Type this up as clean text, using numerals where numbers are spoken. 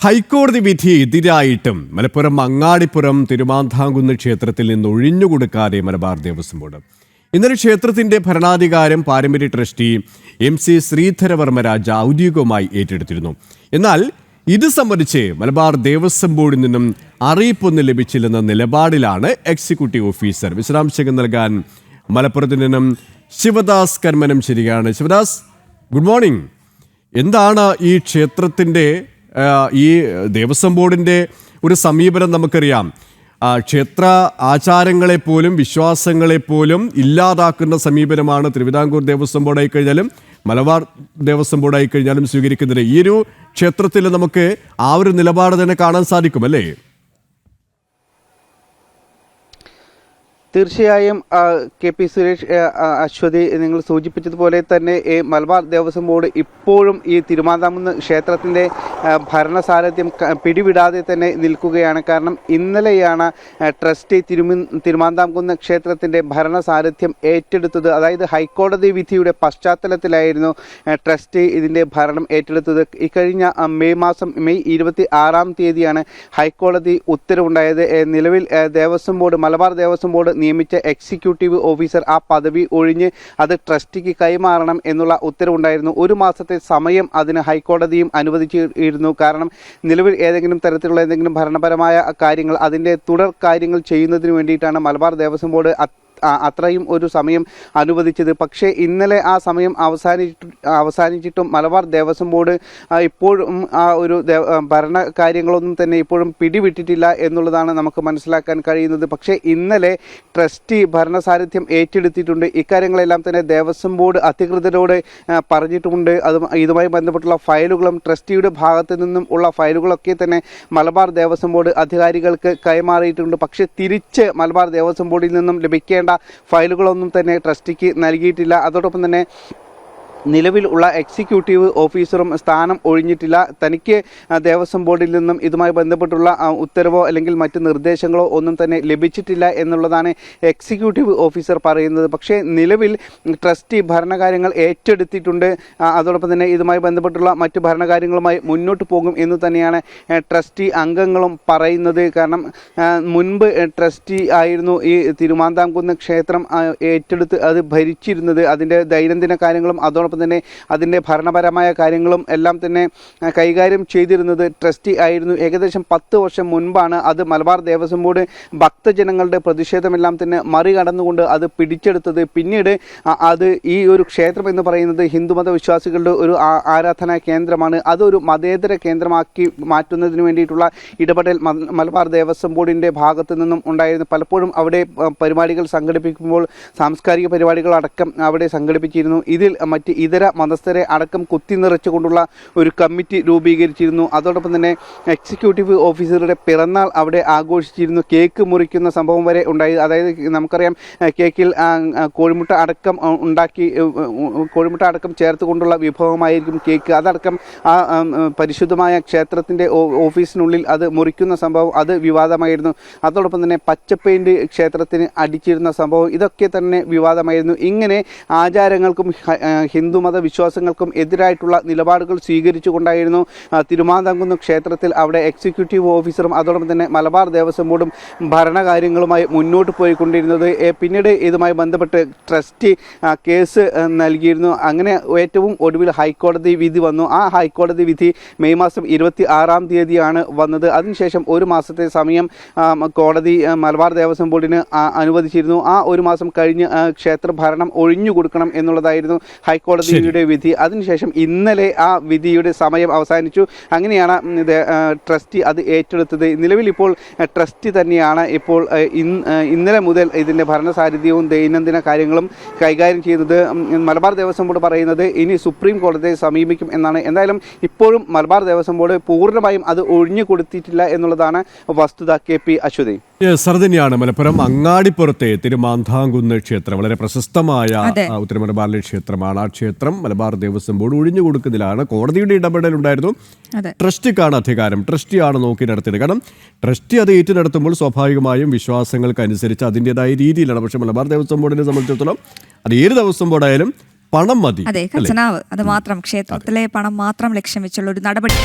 ഹൈക്കോടതി വിധി എതിരായിട്ടും മലപ്പുറം അങ്ങാടിപ്പുറം തിരുമാന്ധാംകുന്ന് ക്ഷേത്രത്തിൽ നിന്ന് ഒഴിഞ്ഞുകൊടുക്കാതെ മലബാർ ദേവസ്വം ബോർഡ്. ഇന്നലെ ക്ഷേത്രത്തിന്റെ ഭരണാധികാരം പാരമ്പര്യ ട്രസ്റ്റി MC ശ്രീധരവർമ്മ രാജ ഔദ്യോഗികമായി ഏറ്റെടുത്തിരുന്നു. എന്നാൽ ഇത് സംബന്ധിച്ച് മലബാർ ദേവസ്വം ബോർഡിൽ നിന്നും അറിയിപ്പൊന്നും ലഭിച്ചില്ലെന്ന നിലപാടിലാണ് എക്സിക്യൂട്ടീവ് ഓഫീസർ. വിശദാംശങ്ങൾ നൽകാൻ മലപ്പുറത്ത് നിന്നും ശിവദാസ് കർമ്മനം ശരിയാണ്. Sivadas, good morning. എന്താണ് ഈ ക്ഷേത്രത്തിന്റെ ഈ ദേവസ്വം ബോർഡിന്റെ ഒരു സമീപനം? നമുക്കറിയാം, ക്ഷേത്ര ആചാരങ്ങളെപ്പോലും വിശ്വാസങ്ങളെപ്പോലും ഇല്ലാതാക്കുന്ന സമീപനമാണ് തിരുവിതാംകൂർ ദേവസ്വം ബോർഡായി കഴിഞ്ഞാലും മലബാർ ദേവസ്വം ബോർഡായി കഴിഞ്ഞാലും സ്വീകരിക്കുന്നത്. ഈ ഒരു ക്ഷേത്രത്തിൽ നമുക്ക് ആ ഒരു നിലപാട് തന്നെ കാണാൻ സാധിക്കും, അല്ലേ? തീർച്ചയായും KP സുരേഷ്, അശ്വതി, നിങ്ങൾ സൂചിപ്പിച്ചതുപോലെ തന്നെ മലബാർ ദേവസ്വം ബോർഡ് ഇപ്പോഴും ഈ തിരുമാന്ധാംകുന്ന് ക്ഷേത്രത്തിൻ്റെ ഭരണസാരഥ്യം പിടിവിടാതെ തന്നെ നിൽക്കുകയാണ്. കാരണം ഇന്നലെയാണ് ട്രസ്റ്റി തിരുമാന്ധാംകുന്ന് ക്ഷേത്രത്തിൻ്റെ ഭരണസാരഥ്യം ഏറ്റെടുത്തത്. അതായത് ഹൈക്കോടതി വിധിയുടെ പശ്ചാത്തലത്തിലായിരുന്നു ട്രസ്റ്റി ഇതിൻ്റെ ഭരണം ഏറ്റെടുത്തത്. ഇക്കഴിഞ്ഞ മെയ് 26-ാം തീയതിയാണ് ഹൈക്കോടതി ഉത്തരവുണ്ടായത്. നിലവിൽ ദേവസ്വം ബോർഡ്, മലബാർ ദേവസ്വം ബോർഡ് നിയമിച്ച എക്സിക്യൂട്ടീവ് ഓഫീസർ ആ പദവി ഒഴിഞ്ഞ് അത് ട്രസ്റ്റിക്ക് കൈമാറണം എന്നുള്ള ഉത്തരവുണ്ടായിരുന്നു. ഒരു മാസത്തെ സമയം അതിന് ഹൈക്കോടതിയും അനുവദിച്ചിരുന്നു. കാരണം നിലവിൽ ഏതെങ്കിലും തരത്തിലുള്ള എന്തെങ്കിലും ഭരണപരമായ കാര്യങ്ങൾ, അതിൻ്റെ തുടർ കാര്യങ്ങൾ ചെയ്യുന്നതിന് വേണ്ടിയിട്ടാണ് മലബാർ ദേവസ്വം ബോർഡ് അത്രയും ഒരു സമയം അനുവദിച്ചത്. പക്ഷേ ഇന്നലെ ആ സമയം അവസാനിച്ചിട്ടും മലബാർ ദേവസ്വം ബോർഡ് ഇപ്പോഴും ആ ഒരു ഭരണ കാര്യങ്ങളൊന്നും തന്നെ ഇപ്പോഴും പിടിവിട്ടിട്ടില്ല എന്നുള്ളതാണ് നമുക്ക് മനസ്സിലാക്കാൻ കഴിയുന്നത്. പക്ഷേ ഇന്നലെ ട്രസ്റ്റി ഭരണസാരഥ്യം ഏറ്റെടുത്തിട്ടുണ്ട്. ഇക്കാര്യങ്ങളെല്ലാം തന്നെ ദേവസ്വം ബോർഡ് അധികൃതരോട് പറഞ്ഞിട്ടുമുണ്ട്. ഇതുമായി ബന്ധപ്പെട്ടുള്ള ഫയലുകളും ട്രസ്റ്റിയുടെ ഭാഗത്തു നിന്നും ഉള്ള ഫയലുകളൊക്കെ തന്നെ മലബാർ ദേവസ്വം ബോർഡ് അധികാരികൾക്ക് കൈമാറിയിട്ടുണ്ട്. പക്ഷേ തിരിച്ച് മലബാർ ദേവസ്വം ബോർഡിൽ നിന്നും ലഭിക്കേണ്ട ഫയലുകളൊന്നും തന്നെ ട്രസ്റ്റിക്ക് നൽകിയിട്ടില്ല. അതോടൊപ്പം തന്നെ നിലവിൽ ഉള്ള എക്സിക്യൂട്ടീവ് ഓഫീസറും സ്ഥാനം ഒഴിഞ്ഞിട്ടില്ല. തനിക്ക് ദേവസ്വം ബോർഡിൽ നിന്നും ഇതുമായി ബന്ധപ്പെട്ടുള്ള ഉത്തരവോ അല്ലെങ്കിൽ മറ്റ് നിർദ്ദേശങ്ങളോ ഒന്നും തന്നെ ലഭിച്ചിട്ടില്ല എന്നുള്ളതാണ് എക്സിക്യൂട്ടീവ് ഓഫീസർ പറയുന്നത്. പക്ഷേ നിലവിൽ ട്രസ്റ്റി ഭരണകാര്യങ്ങൾ ഏറ്റെടുത്തിട്ടുണ്ട്. അതോടൊപ്പം തന്നെ ഇതുമായി ബന്ധപ്പെട്ടുള്ള മറ്റ് ഭരണകാര്യങ്ങളുമായി മുന്നോട്ട് പോകും എന്ന് തന്നെയാണ് ട്രസ്റ്റി അംഗങ്ങളും പറയുന്നത്. കാരണം മുൻപ് ട്രസ്റ്റി ആയിരുന്നു ഈ തിരുമാന്ധാംകുന്ന് ക്ഷേത്രം ഏറ്റെടുത്ത് അത് ഭരിച്ചിരുന്നത്. അതിൻ്റെ ദൈനംദിന കാര്യങ്ങളും അതോടൊപ്പം തന്നെ അതിൻ്റെ ഭരണപരമായ കാര്യങ്ങളും എല്ലാം തന്നെ കൈകാര്യം ചെയ്തിരുന്നത് ട്രസ്റ്റി ആയിരുന്നു. ഏകദേശം 10 വർഷം മുൻപാണ് അത് മലബാർ ദേവസ്വം ബോർഡ് ഭക്തജനങ്ങളുടെ പ്രതിഷേധമെല്ലാം തന്നെ മറികടന്നുകൊണ്ട് അത് പിടിച്ചെടുത്തത്. പിന്നീട് അത് ഈ ഒരു ക്ഷേത്രം എന്ന് പറയുന്നത് ഹിന്ദുമത വിശ്വാസികളുടെ ഒരു ആരാധനാ കേന്ദ്രമാണ്. അതൊരു മതേതര കേന്ദ്രമാക്കി മാറ്റുന്നതിന് വേണ്ടിയിട്ടുള്ള ഇടപെടൽ മലബാർ ദേവസ്വം ബോർഡിൻ്റെ ഭാഗത്തു നിന്നും ഉണ്ടായിരുന്നു. പലപ്പോഴും അവിടെ പരിപാടികൾ സംഘടിപ്പിക്കുമ്പോൾ സാംസ്കാരിക പരിപാടികളടക്കം അവിടെ സംഘടിപ്പിച്ചിരുന്നു. ഇതിൽ മറ്റ് ഇതര മതസ്ഥരെ അടക്കം കുത്തിനിറച്ചുകൊണ്ടുള്ള ഒരു കമ്മിറ്റി രൂപീകരിച്ചിരുന്നു. അതോടൊപ്പം തന്നെ എക്സിക്യൂട്ടീവ് ഓഫീസറുടെ പിറന്നാൾ അവിടെ ആഘോഷിച്ചിരുന്നു. കേക്ക് മുറിക്കുന്ന സംഭവം വരെ ഉണ്ടായി. അതായത് നമുക്കറിയാം, കേക്കിൽ കോഴിമുട്ട അടക്കം ചേർത്തുകൊണ്ടുള്ള വിഭവമായിരിക്കും കേക്ക്. അതടക്കം ആ പരിശുദ്ധമായ ക്ഷേത്രത്തിൻ്റെ ഓഫീസിനുള്ളിൽ അത് മുറിക്കുന്ന സംഭവം അത് വിവാദമായിരുന്നു. അതോടൊപ്പം തന്നെ പച്ച പെയിൻറ് ക്ഷേത്രത്തിന് അടിച്ചിരുന്ന സംഭവം ഇതൊക്കെ തന്നെ വിവാദമായിരുന്നു. ഇങ്ങനെ ആചാരങ്ങൾക്കും ഹിന്ദുമത വിശ്വാസങ്ങൾക്കും എതിരായിട്ടുള്ള നിലപാടുകൾ സ്വീകരിച്ചുകൊണ്ടായിരുന്നു തിരുമാന്ധാംകുന്ന് ക്ഷേത്രത്തിൽ അവിടെ എക്സിക്യൂട്ടീവ് ഓഫീസറും അതോടൊപ്പം തന്നെ മലബാർ ദേവസ്വം ബോർഡും ഭരണകാര്യങ്ങളുമായി മുന്നോട്ട് പോയിക്കൊണ്ടിരുന്നത്. പിന്നീട് ഇതുമായി ബന്ധപ്പെട്ട് ട്രസ്റ്റി കേസ് നൽകിയിരുന്നു. അങ്ങനെ ഏറ്റവും ഒടുവിൽ ഹൈക്കോടതി വിധി വന്നു. ആ ഹൈക്കോടതി വിധി മെയ് 26-ാം തീയതിയാണ് വന്നത്. അതിനുശേഷം ഒരു മാസത്തെ സമയം കോടതി മലബാർ ദേവസ്വം ബോർഡിന് അനുവദിച്ചിരുന്നു. ആ ഒരു മാസം കഴിഞ്ഞ് ക്ഷേത്ര ഭരണം ഒഴിഞ്ഞു കൊടുക്കണം എന്നുള്ളതായിരുന്നു ഹൈക്കോടതിയുടെ വിധി. അതിനുശേഷം ഇന്നലെ ആ വിധിയുടെ സമയം അവസാനിച്ചു. അങ്ങനെയാണ് ട്രസ്റ്റി അത് ഏറ്റെടുത്തത്. നിലവിൽ ഇപ്പോൾ ട്രസ്റ്റി തന്നെയാണ് ഇപ്പോൾ ഇന്നലെ മുതൽ ഇതിൻ്റെ ഭരണസാരഥ്യവും ദൈനംദിന കാര്യങ്ങളും കൈകാര്യം ചെയ്യുന്നത്. മലബാർ ദേവസ്വം ബോർഡ് പറയുന്നത് ഇനി സുപ്രീം കോടതിയെ സമീപിക്കും എന്നാണ്. എന്തായാലും ഇപ്പോഴും മലബാർ ദേവസ്വം ബോർഡ് പൂർണ്ണമായും അത് ഒഴിഞ്ഞു കൊടുത്തിട്ടില്ല എന്നുള്ളതാണ് വസ്തുത. KP അശ്വതി, സർദനിയാണ് മലപ്പുറം അങ്ങാടിപ്പുറത്തെ തിരുമാന്ധാംകുന്ന് ക്ഷേത്രം വളരെ പ്രശസ്തമായ ഉത്തര മലബാറിലെ ക്ഷേത്രമാണ്. ആ ക്ഷേത്രം മലബാർ ദേവസ്വം ബോർഡ് ഒഴിഞ്ഞു കൊടുക്കുന്നതിലാണ് കോടതിയുടെ ഇടപെടൽ ഉണ്ടായിരുന്നു. ട്രസ്റ്റിക്കാണ് അധികാരം, ട്രസ്റ്റിയാണ് നോക്കി നടത്തിയത്. കാരണം ട്രസ്റ്റി അത് ഏറ്റു നടത്തുമ്പോൾ സ്വാഭാവികമായും വിശ്വാസങ്ങൾക്കനുസരിച്ച് അതിൻ്റെതായ രീതിയിലാണ്. പക്ഷേ മലബാർ ദേവസ്വം ബോർഡിനെ സംബന്ധിച്ചിടത്തോളം അത് ഏത് ദേവസ്വം ബോർഡായാലും പണം മതി. അതെ, ഖജനാവ് അത് മാത്രം, ക്ഷേത്രത്തിലെ പണം മാത്രം ലക്ഷ്യം വെച്ചുള്ള ഒരു നടപടി.